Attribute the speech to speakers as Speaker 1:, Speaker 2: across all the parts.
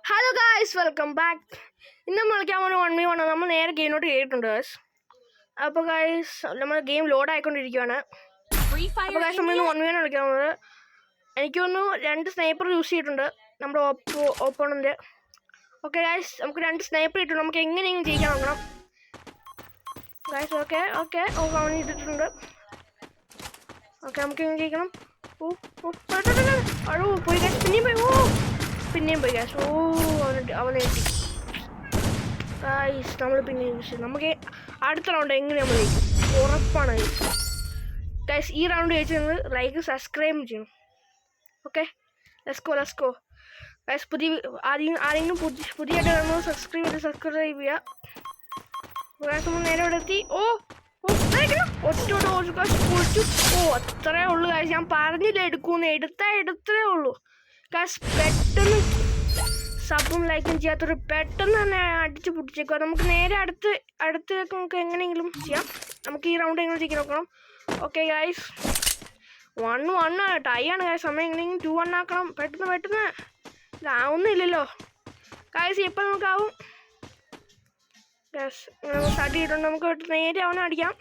Speaker 1: Hello guys, welcome back. ഇന്ന് നമ്മൾ കളിക്കാൻ പോകുന്ന 1v1 നമ്മൾ നേരെ ഗെയിമിലോട്ട് കയറിയിട്ടുണ്ട് ഗായ്സ്. അപ്പോൾ ഗായ്സ് നമ്മൾ ഗെയിം ലോഡ് ആയിക്കൊണ്ടിരിക്കുകയാണ്. അപ്പോൾ ഗായ്സ് നമ്മൾ ഇന്ന് 1v1 കളിക്കാൻ പോകുന്നത്. എനിക്ക് തോന്നുന്നു 2 സ്നൈപ്പർ യൂസ് ചെയ്തിട്ടുണ്ട് നമ്മുടെ ഓപ്പോണൻ്റ്. ഓക്കെ ഗായ്സ്, നമുക്ക് 2 സ്നൈപ്പർ ഇട്ടുണ്ട്. നമുക്ക് എങ്ങനെയെങ്കിലും ജയിക്കാൻ നോക്കണം ഗായ്സ്. ഓക്കെ അവൻ ഇട്ടിട്ടുണ്ട്. ഓക്കെ നമുക്ക് എങ്ങനെ ജയിക്കണം. പോയി ഗായ്സ്, പിന്നെയും പോയി ഗായ്സ്. അവനെ എത്തി ഗായ്സ്. നമ്മൾ പിന്നെയും നമുക്ക് അടുത്ത റൗണ്ട് എങ്ങനെ നമ്മൾ ജയിക്കും ഉറപ്പാണ് ഗായ്സ്. ഈ റൗണ്ട് ജയിച്ചത് ലൈക്ക് സബ്സ്ക്രൈബ് ചെയ്യണം. Okay, let's go guys. ആരെങ്കിലും പുതിയതായിട്ട് നമ്മൾ സബ്സ്ക്രൈബ് ചെയ്യുക ഗായ്സ്. നമ്മൾ നേരെ ഇവിടെ എത്തി. അത്രേ ഉള്ളൂ ഗായ്സ്. ഞാൻ പറഞ്ഞില്ല എടുക്കൂന്ന്, എടുത്തേ ഉള്ളൂ ഗായ്സ്. പെട്ടെന്ന് സബും ലൈക്കും ചെയ്യാത്തൊരു പെട്ടെന്ന് തന്നെ അടിച്ച് പൊട്ടിച്ചേക്കുക. നമുക്ക് നേരെ അടുത്തേക്ക് നമുക്ക് എങ്ങനെയെങ്കിലും ചെയ്യാം. നമുക്ക് ഈ റൗണ്ട് എങ്ങനെ ചെയ്യാൻ നോക്കണം. ഓക്കെ ഗായ്സ്, 1-1 ടൈ ആണ് ഗായ്സ്. സമയം എങ്ങനെയെങ്കിലും 2-1 ആക്കണം. പെട്ടെന്ന് ഇതാവുന്നില്ലല്ലോ ഗായ്സ്. ഇപ്പം നമുക്കാവും ഗായ്സ്. നമ്മൾ സ്റ്റാർട്ട് ചെയ്തിട്ടുണ്ട്. നമുക്ക് നേരെ അവനെ അടിക്കാം.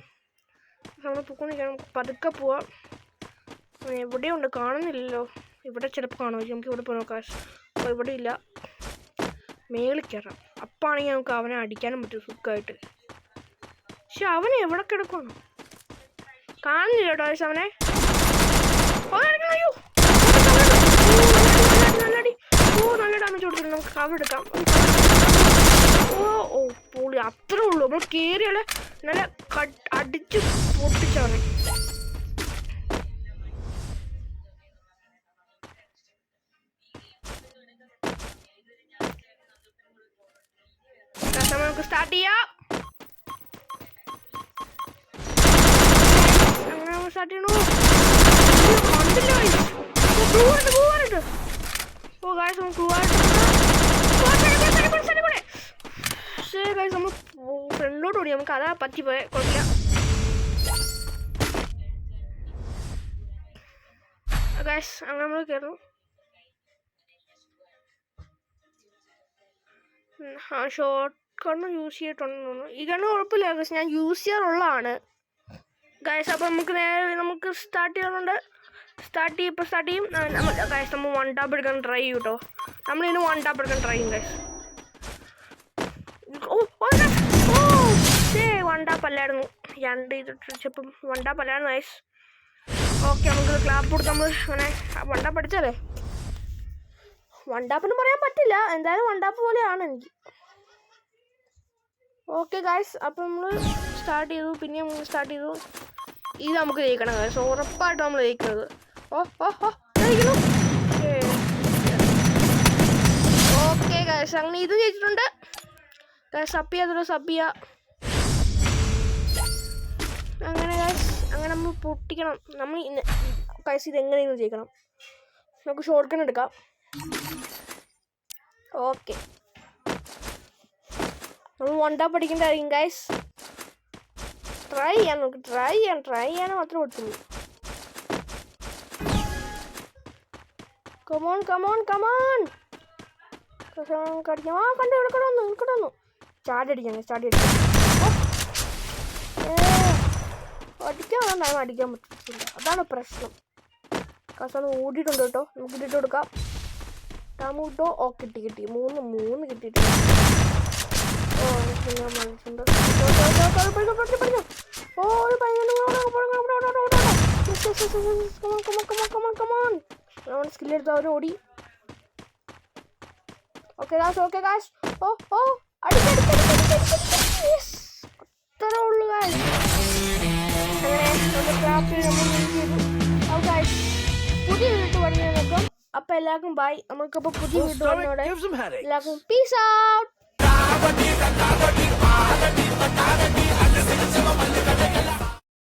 Speaker 1: നമ്മൾ പൊക്കോണ്ടിരിക്കാം. നമുക്ക് പതുക്കെ പോവാം. എവിടെയുണ്ട് കാണുന്നില്ലല്ലോ. ഇവിടെ ചിലപ്പോൾ കാണുമായിരിക്കും. നമുക്ക് ഇവിടെ പോയി നോക്കാം. അപ്പോൾ ഇവിടെ ഇല്ല. മേളിൽ കയറാം. അപ്പാണെങ്കിൽ നമുക്ക് അവനെ അടിക്കാനും പറ്റും സുഖമായിട്ട്. പക്ഷെ അവൻ എവിടെ കിടക്കണം കാണുന്നില്ല കേട്ടോ ഗായ്സ്. അവനെ നല്ല ഡാമേജ് കൊടുത്തിട്ടുണ്ട്. നമുക്ക് കവർ എടുക്കാം. പൊളി. അത്രേ ഉള്ളൂ. നമ്മൾ കയറിയാൽ നല്ല അടിച്ച് പൊട്ടിച്ചവനെ. നമുക്ക് സ്റ്റാർട്ട് ചെയ്യാം. അങ്ങനെ സ്റ്റാർട്ട് ചെയ്യണു. നമ്മൾ ഫ്രണ്ടിലോട്ട് ഓടി. നമുക്ക് അതാ പറ്റിപ്പോയ കുഴപ്പമില്ല ഗായ്സ്. അങ്ങനെ നമ്മൾ കയറുന്നു. ഷോർട്ട് കണ്ണ് യൂസ് ചെയ്തിട്ടുണ്ടെന്ന് തോന്നുന്നു. ഈ കണ്ണ് കുഴപ്പമില്ല ഗായ്സ്, ഞാൻ യൂസ് ചെയ്യാറുള്ളതാണ് ഗായ്സ്. അപ്പോൾ നമുക്ക് സ്റ്റാർട്ട് ചെയ്യുന്നുണ്ട്. സ്റ്റാർട്ട് ചെയ്യും ഗായ്സ്. നമ്മൾ 1 ടാപ്പ് എടുക്കാൻ ട്രൈ ചെയ്യും കേട്ടോ. നമ്മളിതിന് 1 ടാപ്പ് എടുക്കാൻ ട്രൈ ചെയ്യും ഗായ്സ്. 1 ടാപ്പ് അല്ലായിരുന്നു. 2 ഇതിപ്പം 1 ടാപ്പ് അല്ലായിരുന്നു ഗായ്സ്. ഓക്കെ, നമുക്ക് ക്ലാപ്പ് കൊടുത്ത് നമ്മൾ അങ്ങനെ 1 ടാപ്പ് അടിച്ചാലേ 1 ടാപ്പെന്ന് പറയാൻ പറ്റില്ല. എന്തായാലും 1 ടാപ്പ് പോലെയാണ് എനിക്ക്. ഓക്കെ ഗായ്സ്, അപ്പം നമ്മൾ സ്റ്റാർട്ട് ചെയ്തു. പിന്നെയും സ്റ്റാർട്ട് ചെയ്തു. ഇത് നമുക്ക് ജയിക്കണം ഗായ്സ്. ഉറപ്പായിട്ടും നമ്മൾ ജയിക്കുന്നത്. ഓക്കെ ഗായ്സ്, അങ്ങനെ ഇതും ജയിച്ചിട്ടുണ്ട് ഗായ്സ്. സബ് ചെയ്യുക അങ്ങനെ ഗായ്സ്. അങ്ങനെ നമ്മൾ പൊട്ടിക്കണം. നമ്മൾ ഗായ്സ് ഇതെങ്ങനെയെങ്കിലും ജയിക്കണം. നമുക്ക് ഷോർട്ട് ഗൺ എടുക്കാം. ഓക്കെ, നമ്മൾ 1 ടാപ്പ് അടിക്കേണ്ടതായിരിക്കും ഗൈസ്. ട്രൈ ചെയ്യാൻ മാത്രമേ പറ്റുള്ളൂ. കമോൺ കടിക്കാം. കണ്ടു ഇവിടെ വന്നു. ചാടി അടിക്കാൻ അടിക്കാൻ പറ്റില്ല. അതാണ് പ്രശ്നം. കസാണ് ഓടിയിട്ടുണ്ട് കേട്ടോ. നമുക്ക് ഇട്ടിട്ട് കൊടുക്കാം. ടമോട്ടോ. കിട്ടി 3 കിട്ടിയിട്ടുണ്ട്. സ്കില്ലെടുത്ത് അവൻ ഓടി. Okay guys. അത്രേ ഉള്ളൂ ഗായ്സ്. അങ്ങനെ പുതിയ വീട്ടിൽ പറഞ്ഞു നോക്കാം. അപ്പൊ എല്ലാവർക്കും ബൈ. നമുക്കപ്പോൾ പുതിയ വീട്ടിൽ വന്നോടെ എല്ലാവർക്കും പീസ് ഔട്ട്.